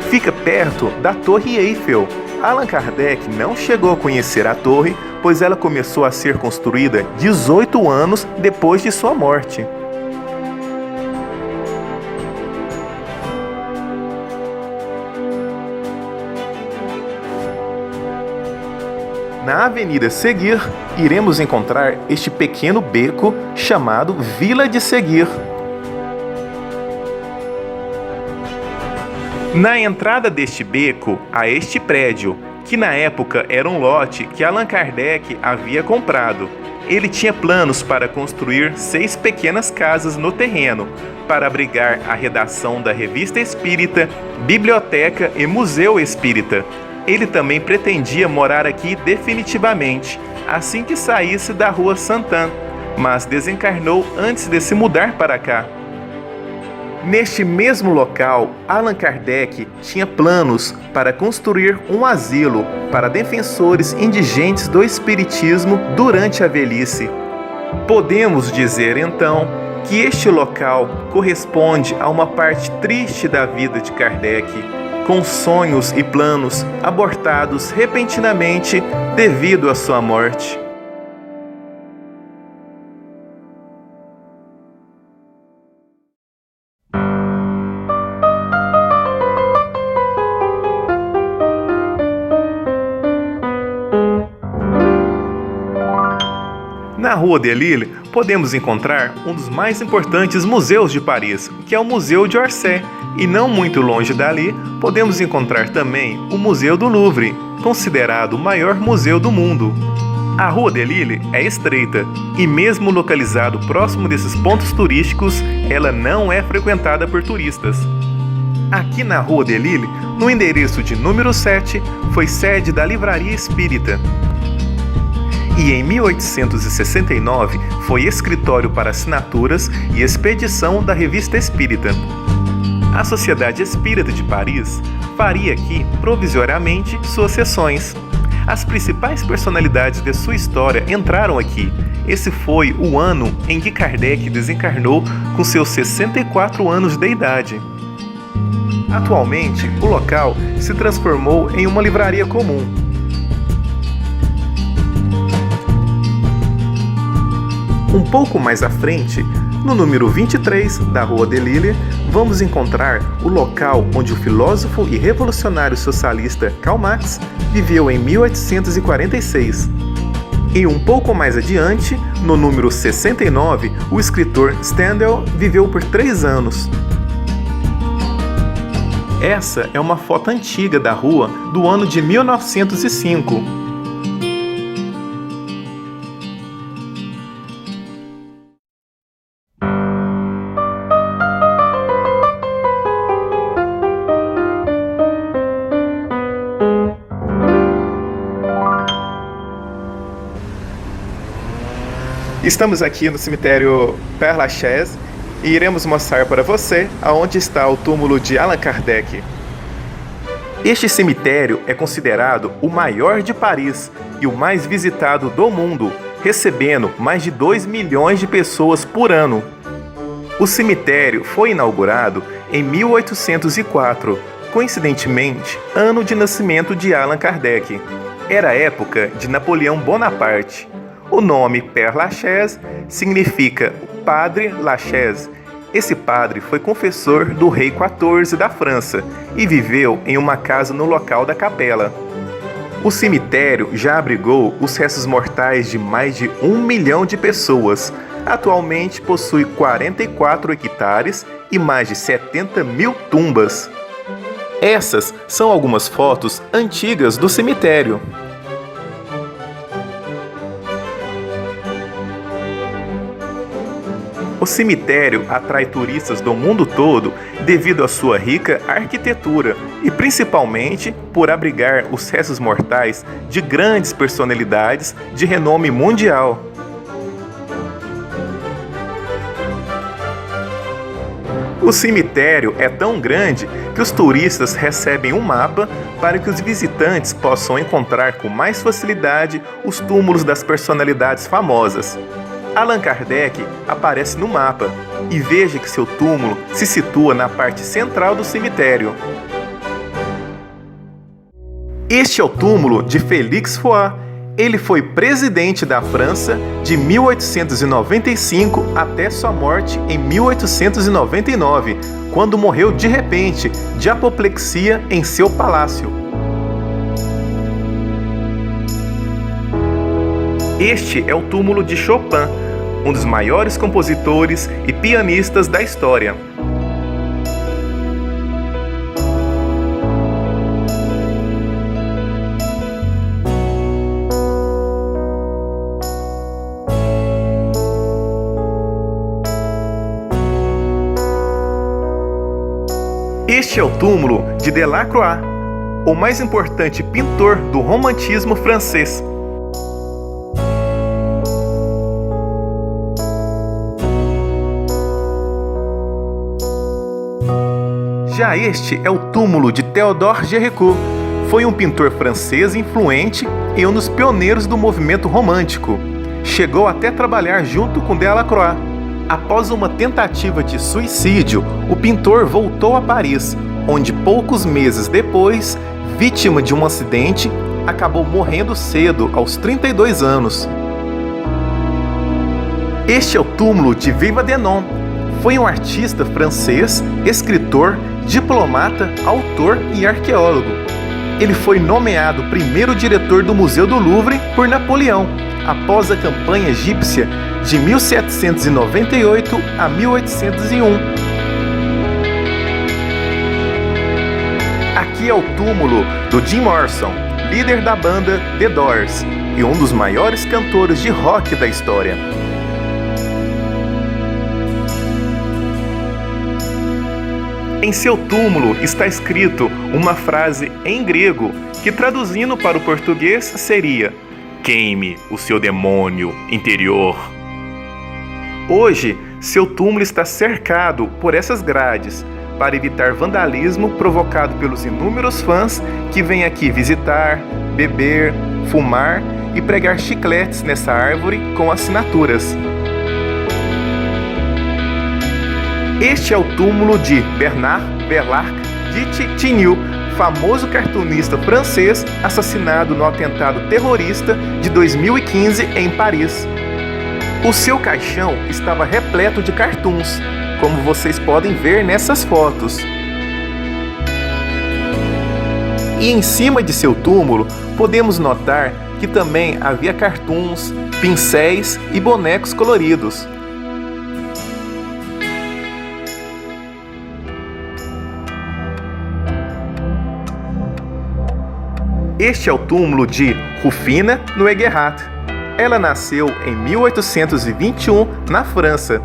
S1: fica perto da Torre Eiffel. Allan Kardec não chegou a conhecer a torre, pois ela começou a ser construída 18 anos depois de sua morte. Na Avenida Seguir, iremos encontrar este pequeno beco chamado Vila de Seguir. Na entrada deste beco há este prédio, que na época era um lote que Allan Kardec havia comprado. Ele tinha planos para construir 6 pequenas casas no terreno, para abrigar a redação da Revista Espírita, biblioteca e museu espírita. Ele também pretendia morar aqui definitivamente, assim que saísse da Rua Sainte-Anne, mas desencarnou antes de se mudar para cá. Neste mesmo local, Allan Kardec tinha planos para construir um asilo para defensores indigentes do espiritismo durante a velhice. Podemos dizer, então, que este local corresponde a uma parte triste da vida de Kardec, com sonhos e planos abortados repentinamente devido à sua morte. Na Rua de Lille, podemos encontrar um dos mais importantes museus de Paris, que é o Museu de Orsay, e não muito longe dali, podemos encontrar também o Museu do Louvre, considerado o maior museu do mundo. A Rua de Lille é estreita, e mesmo localizado próximo desses pontos turísticos, ela não é frequentada por turistas. Aqui na Rua de Lille, no endereço de número 7, foi sede da Livraria Espírita. E em 1869 foi escritório para assinaturas e expedição da Revista Espírita. A Sociedade Espírita de Paris faria aqui provisoriamente suas sessões. As principais personalidades de sua história entraram aqui. Esse foi o ano em que Kardec desencarnou com seus 64 anos de idade. Atualmente, o local se transformou em uma livraria comum. Um pouco mais à frente, no número 23 da Rua de Lille, vamos encontrar o local onde o filósofo e revolucionário socialista Karl Marx viveu em 1846. E um pouco mais adiante, no número 69, o escritor Stendhal viveu por 3 anos. Essa é uma foto antiga da rua do ano de 1905. Estamos aqui no cemitério Père Lachaise e iremos mostrar para você aonde está o túmulo de Allan Kardec. Este cemitério é considerado o maior de Paris e o mais visitado do mundo, recebendo mais de 2 milhões de pessoas por ano. O cemitério foi inaugurado em 1804, coincidentemente, ano de nascimento de Allan Kardec. Era a época de Napoleão Bonaparte. O nome Père Lachaise significa Padre Lachaise. Esse padre foi confessor do rei XIV da França e viveu em uma casa no local da capela. O cemitério já abrigou os restos mortais de mais de 1 milhão de pessoas. Atualmente possui 44 hectares e mais de 70 mil tumbas. Essas são algumas fotos antigas do cemitério. O cemitério atrai turistas do mundo todo devido à sua rica arquitetura e principalmente por abrigar os restos mortais de grandes personalidades de renome mundial. O cemitério é tão grande que os turistas recebem um mapa para que os visitantes possam encontrar com mais facilidade os túmulos das personalidades famosas. Allan Kardec aparece no mapa e veja que seu túmulo se situa na parte central do cemitério. Este é o túmulo de Félix Faure. Ele foi presidente da França de 1895 até sua morte em 1899, quando morreu de repente de apoplexia em seu palácio. Este é o túmulo de Chopin, um dos maiores compositores e pianistas da história. Este é o túmulo de Delacroix, o mais importante pintor do romantismo francês. Já este é o túmulo de Théodore Géricault. Foi um pintor francês influente e um dos pioneiros do movimento romântico. Chegou até a trabalhar junto com Delacroix. Após uma tentativa de suicídio, o pintor voltou a Paris, onde poucos meses depois, vítima de um acidente, acabou morrendo cedo, aos 32 anos. Este é o túmulo de Viva Denon. Foi um artista francês, escritor, diplomata, autor e arqueólogo. Ele foi nomeado primeiro diretor do Museu do Louvre por Napoleão, após a campanha egípcia de 1798 a 1801. Aqui é o túmulo do Jim Morrison, líder da banda The Doors e um dos maiores cantores de rock da história. Em seu túmulo está escrito uma frase em grego que, traduzindo para o português, seria: "Queime o seu demônio interior". Hoje, seu túmulo está cercado por essas grades para evitar vandalismo provocado pelos inúmeros fãs que vêm aqui visitar, beber, fumar e pregar chicletes nessa árvore com assinaturas. Este é o túmulo de Bernard Verlac de Titigny, famoso cartunista francês assassinado no atentado terrorista de 2015 em Paris. O seu caixão estava repleto de cartoons, como vocês podem ver nessas fotos. E em cima de seu túmulo podemos notar que também havia cartoons, pincéis e bonecos coloridos. Este é o túmulo de Rufina Noguerat. Ela nasceu em 1821 na França.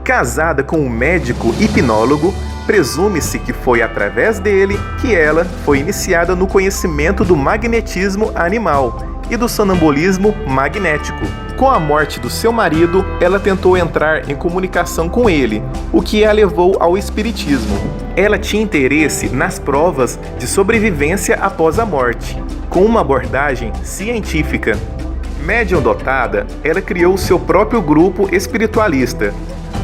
S1: Casada com um médico hipnólogo, presume-se que foi através dele que ela foi iniciada no conhecimento do magnetismo animal e do sonambulismo magnético. Com a morte do seu marido, ela tentou entrar em comunicação com ele, o que a levou ao espiritismo. Ela tinha interesse nas provas de sobrevivência após a morte, com uma abordagem científica. Médium dotada, ela criou seu próprio grupo espiritualista.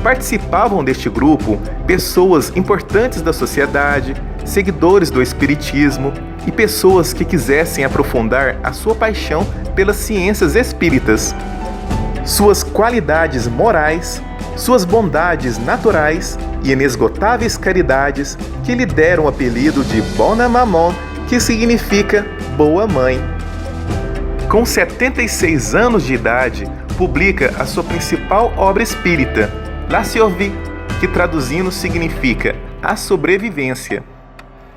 S1: Participavam deste grupo pessoas importantes da sociedade, seguidores do espiritismo e pessoas que quisessem aprofundar a sua paixão pelas ciências espíritas. Suas qualidades morais, suas bondades naturais e inesgotáveis caridades que lhe deram o apelido de Bona Maman, que significa boa mãe. Com 76 anos de idade, publica a sua principal obra espírita, La Survie, que traduzindo significa a sobrevivência.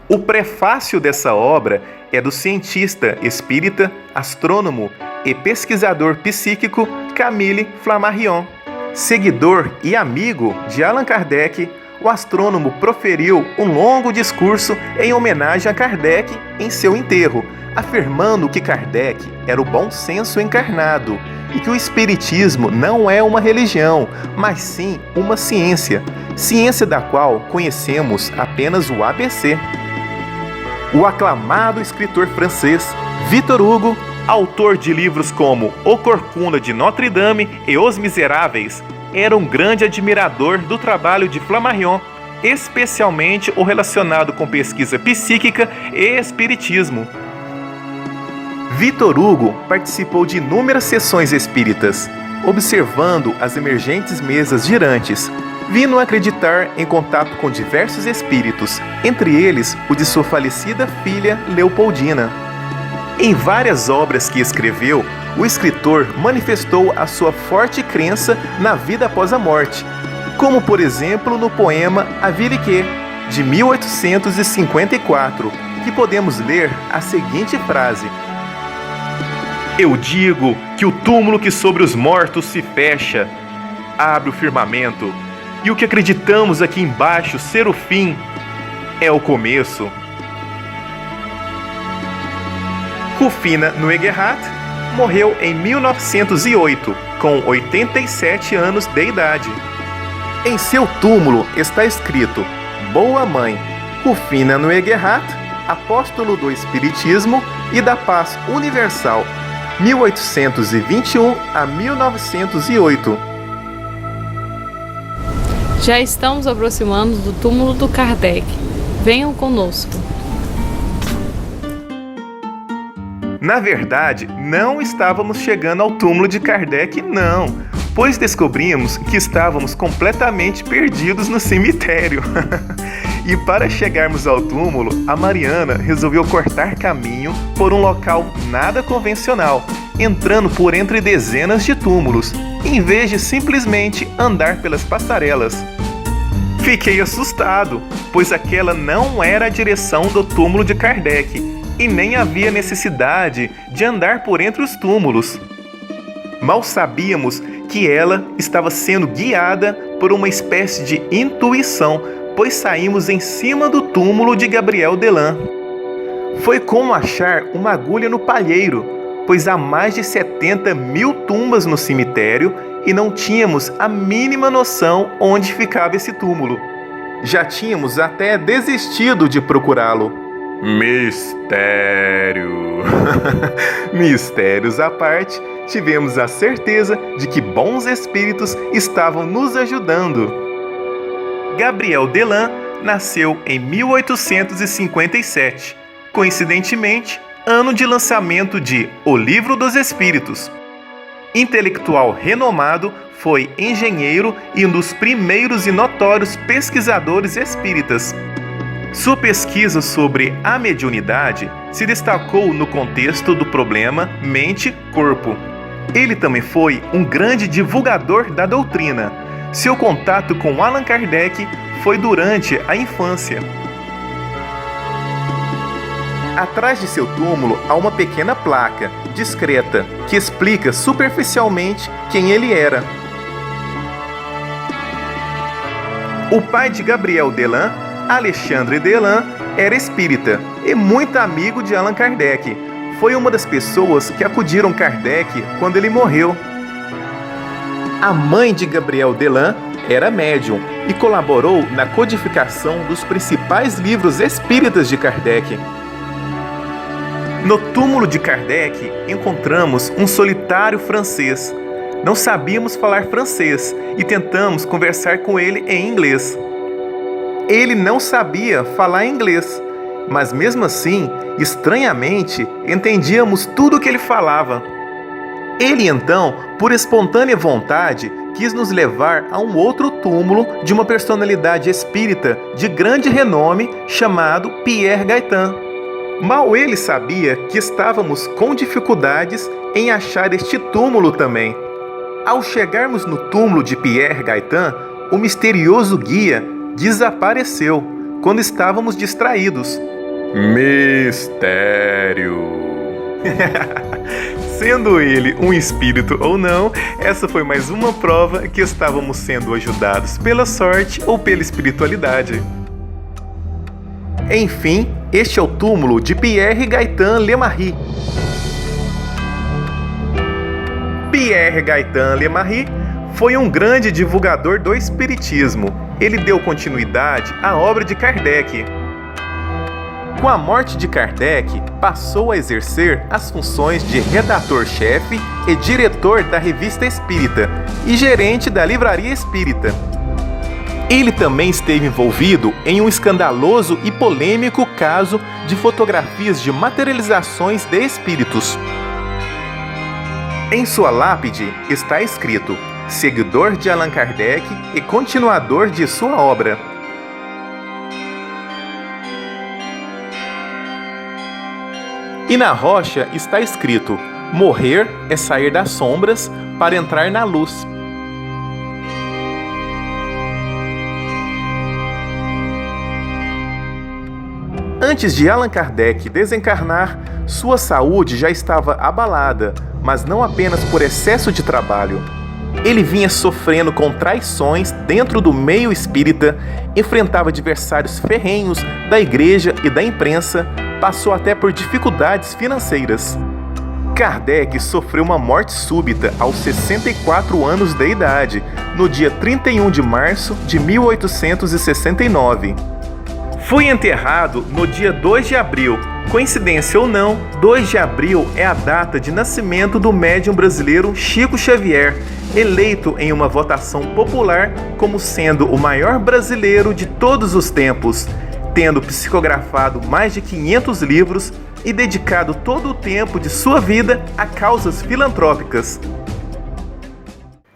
S1: O prefácio dessa obra é do cientista espírita, astrônomo e pesquisador psíquico Camille Flammarion. Seguidor e amigo de Allan Kardec, o astrônomo proferiu um longo discurso em homenagem a Kardec em seu enterro, afirmando que Kardec era o bom senso encarnado e que o espiritismo não é uma religião, mas sim uma ciência, ciência da qual conhecemos apenas o ABC. O aclamado escritor francês Victor Hugo, autor de livros como O Corcunda de Notre-Dame e Os Miseráveis, era um grande admirador do trabalho de Flammarion, especialmente o relacionado com pesquisa psíquica e espiritismo. Victor Hugo participou de inúmeras sessões espíritas, observando as emergentes mesas girantes, vindo a acreditar em contato com diversos espíritos, entre eles o de sua falecida filha Leopoldina. Em várias obras que escreveu, o escritor manifestou a sua forte crença na vida após a morte, como por exemplo no poema A Vilique, de 1854, que podemos ler a seguinte frase: Eu digo que o túmulo que sobre os mortos se fecha, abre o firmamento, e o que acreditamos aqui embaixo ser o fim, é o começo. Rufina Noguerat morreu em 1908, com 87 anos de idade. Em seu túmulo está escrito: Boa Mãe, Rufina Noguerat, apóstolo do Espiritismo e da Paz Universal, 1821 a 1908.
S3: Já estamos aproximando do túmulo do Kardec. Venham conosco.
S1: Na verdade, não estávamos chegando ao túmulo de Kardec, não, pois descobrimos que estávamos completamente perdidos no cemitério. E para chegarmos ao túmulo, a Mariana resolveu cortar caminho por um local nada convencional, entrando por entre dezenas de túmulos, em vez de simplesmente andar pelas passarelas. Fiquei assustado, pois aquela não era a direção do túmulo de Kardec, e nem havia necessidade de andar por entre os túmulos. Mal sabíamos que ela estava sendo guiada por uma espécie de intuição, pois saímos em cima do túmulo de Gabriel Delan. Foi como achar uma agulha no palheiro, pois há mais de 70 mil tumbas no cemitério e não tínhamos a mínima noção onde ficava esse túmulo. Já tínhamos até desistido de procurá-lo. Mistério! Mistérios à parte, tivemos a certeza de que bons espíritos estavam nos ajudando. Gabriel Delan nasceu em 1857, coincidentemente, ano de lançamento de O Livro dos Espíritos. Intelectual renomado, foi engenheiro e um dos primeiros e notórios pesquisadores espíritas. Sua pesquisa sobre a mediunidade se destacou no contexto do problema mente-corpo. Ele também foi um grande divulgador da doutrina. Seu contato com Allan Kardec foi durante a infância. Atrás de seu túmulo há uma pequena placa, discreta, que explica superficialmente quem ele era. O pai de Gabriel Delan, Alexandre Delan, era espírita e muito amigo de Allan Kardec. Foi uma das pessoas que acudiram Kardec quando ele morreu. A mãe de Gabriel Delan era médium e colaborou na codificação dos principais livros espíritas de Kardec. No túmulo de Kardec encontramos um solitário francês. Não sabíamos falar francês e tentamos conversar com ele em inglês. Ele não sabia falar inglês, mas mesmo assim, estranhamente, entendíamos tudo o que ele falava. Ele então, por espontânea vontade, quis nos levar a um outro túmulo de uma personalidade espírita de grande renome chamado Pierre Gaitan. Mal ele sabia que estávamos com dificuldades em achar este túmulo também. Ao chegarmos no túmulo de Pierre Gaitan, o misterioso guia desapareceu quando estávamos distraídos. Mistério! Sendo ele um espírito ou não, essa foi mais uma prova que estávamos sendo ajudados pela sorte ou pela espiritualidade. Enfim, este é o túmulo de Pierre Gaitan Lemarie. Pierre Gaitan Lemarie foi um grande divulgador do espiritismo. Ele deu continuidade à obra de Kardec. Com a morte de Kardec, passou a exercer as funções de redator-chefe e diretor da Revista Espírita e gerente da Livraria Espírita. Ele também esteve envolvido em um escandaloso e polêmico caso de fotografias de materializações de espíritos. Em sua lápide está escrito: seguidor de Allan Kardec e continuador de sua obra. E na rocha está escrito: morrer é sair das sombras para entrar na luz. Antes de Allan Kardec desencarnar, sua saúde já estava abalada, mas não apenas por excesso de trabalho. Ele vinha sofrendo com traições dentro do meio espírita, enfrentava adversários ferrenhos da igreja e da imprensa, passou até por dificuldades financeiras. Kardec sofreu uma morte súbita aos 64 anos de idade, no dia 31 de março de 1869. Foi enterrado no dia 2 de abril. Coincidência ou não, 2 de abril é a data de nascimento do médium brasileiro Chico Xavier, eleito em uma votação popular como sendo o maior brasileiro de todos os tempos, tendo psicografado mais de 500 livros e dedicado todo o tempo de sua vida a causas filantrópicas.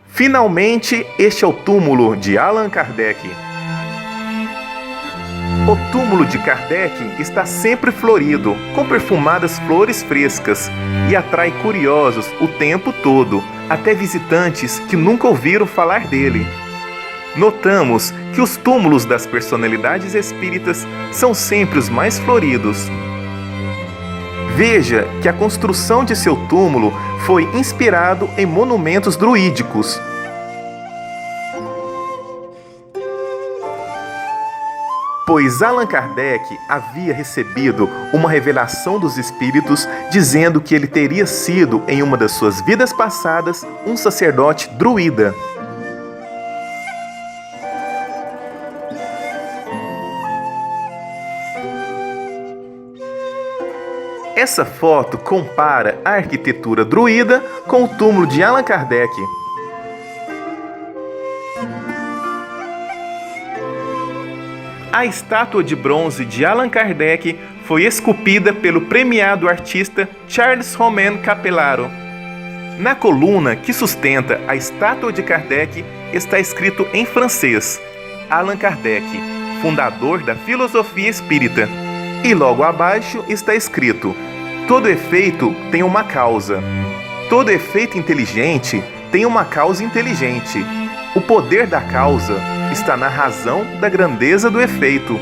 S1: Finalmente, este é o túmulo de Allan Kardec. O túmulo de Kardec está sempre florido, com perfumadas flores frescas, e atrai curiosos o tempo todo, até visitantes que nunca ouviram falar dele. Notamos que os túmulos das personalidades espíritas são sempre os mais floridos. Veja que a construção de seu túmulo foi inspirado em monumentos druídicos. Pois Allan Kardec havia recebido uma revelação dos espíritos dizendo que ele teria sido, em uma das suas vidas passadas, um sacerdote druida. Essa foto compara a arquitetura druida com o túmulo de Allan Kardec. A estátua de bronze de Allan Kardec foi esculpida pelo premiado artista Charles Romain Capellaro. Na coluna que sustenta a estátua de Kardec está escrito em francês: Allan Kardec, fundador da filosofia espírita. E logo abaixo está escrito: todo efeito tem uma causa. Todo efeito inteligente tem uma causa inteligente. O poder da causa está na razão da grandeza do efeito.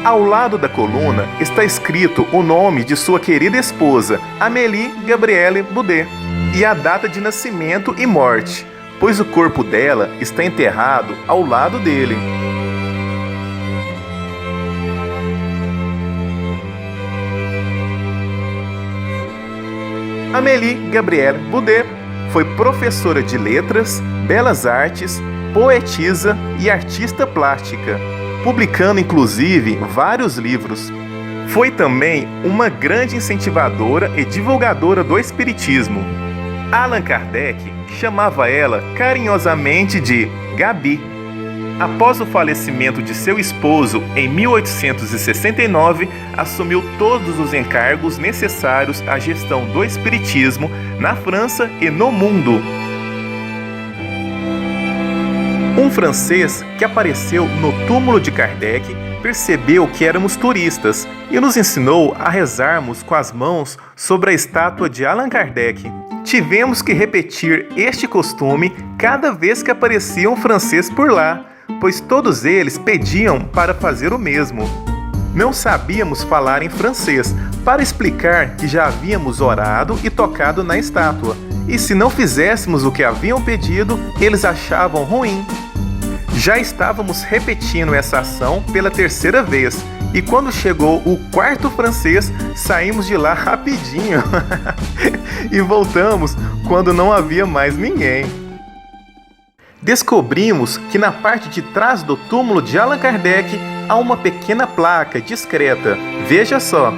S1: Ao lado da coluna está escrito o nome de sua querida esposa, Amélie Gabrielle Boudet, e a data de nascimento e morte, pois o corpo dela está enterrado ao lado dele. Amélie Gabrielle Boudet foi professora de letras, belas artes, poetisa e artista plástica, publicando inclusive vários livros. Foi também uma grande incentivadora e divulgadora do espiritismo. Allan Kardec chamava ela carinhosamente de Gabi. Após o falecimento de seu esposo em 1869, assumiu todos os encargos necessários à gestão do espiritismo na França e no mundo. Um francês que apareceu no túmulo de Kardec percebeu que éramos turistas e nos ensinou a rezarmos com as mãos sobre a estátua de Allan Kardec. Tivemos que repetir este costume cada vez que aparecia um francês por lá, pois todos eles pediam para fazer o mesmo. Não sabíamos falar em francês para explicar que já havíamos orado e tocado na estátua, e se não fizéssemos o que haviam pedido, eles achavam ruim. Já estávamos repetindo essa ação pela terceira vez, e quando chegou o quarto francês, saímos de lá rapidinho e voltamos quando não havia mais ninguém. Descobrimos que na parte de trás do túmulo de Allan Kardec há uma pequena placa discreta. Veja só.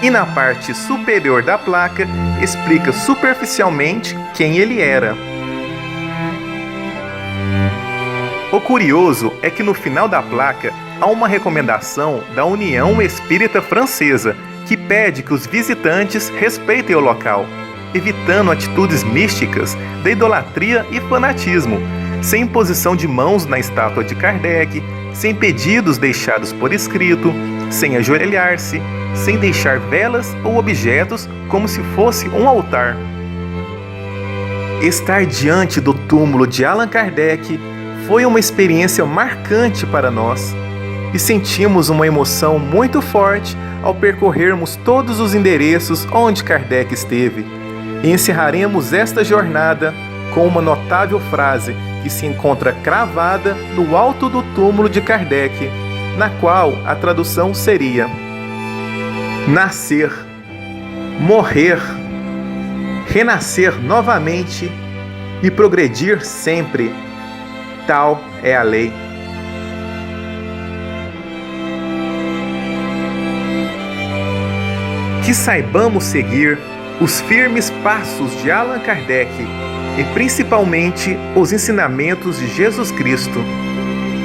S1: E na parte superior da placa explica superficialmente quem ele era. O curioso é que no final da placa há uma recomendação da União Espírita Francesa que pede que os visitantes respeitem o local, evitando atitudes místicas da idolatria e fanatismo, sem imposição de mãos na estátua de Kardec, sem pedidos deixados por escrito, sem ajoelhar-se, sem deixar velas ou objetos como se fosse um altar. Estar diante do túmulo de Allan Kardec foi uma experiência marcante para nós e sentimos uma emoção muito forte ao percorrermos todos os endereços onde Kardec esteve. E encerraremos esta jornada com uma notável frase que se encontra cravada no alto do túmulo de Kardec, na qual a tradução seria: nascer, morrer, renascer novamente e progredir sempre. Tal é a lei. Que saibamos seguir os firmes passos de Allan Kardec e principalmente os ensinamentos de Jesus Cristo.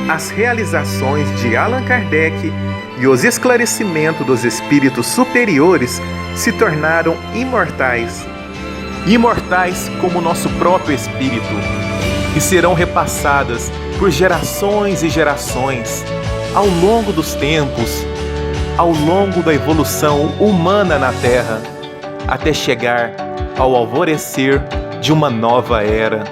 S1: As realizações de Allan Kardec e os esclarecimentos dos espíritos superiores se tornaram imortais. Imortais como nosso próprio espírito, e serão repassadas por gerações e gerações, ao longo dos tempos, ao longo da evolução humana na Terra, até chegar ao alvorecer de uma nova era.